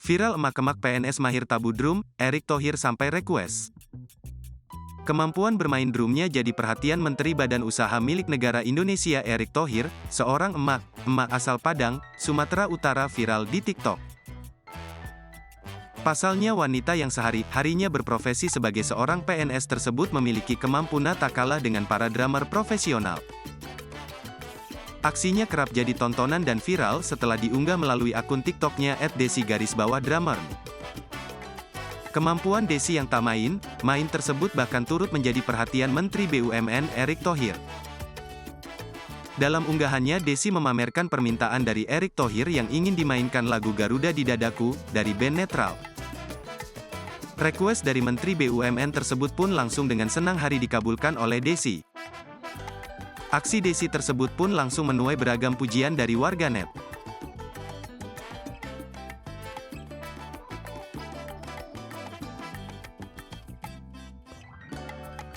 Viral emak-emak PNS mahir tabu drum, Erick Thohir sampai request. Kemampuan bermain drumnya jadi perhatian Menteri Badan Usaha Milik Negara Indonesia Erick Thohir, seorang emak asal Padang, Sumatera Utara viral di TikTok. Pasalnya wanita yang sehari-harinya berprofesi sebagai seorang PNS tersebut memiliki kemampuan tak kalah dengan para drummer profesional. Aksinya kerap jadi tontonan dan viral setelah diunggah melalui akun TikToknya @desi_drummer. Kemampuan Desi yang tak main tersebut bahkan turut menjadi perhatian Menteri BUMN Erick Thohir. Dalam unggahannya Desi memamerkan permintaan dari Erick Thohir yang ingin dimainkan lagu Garuda di Dadaku, dari band netral. Request dari Menteri BUMN tersebut pun langsung dengan senang hati dikabulkan oleh Desi. Aksi Desi tersebut pun langsung menuai beragam pujian dari warganet.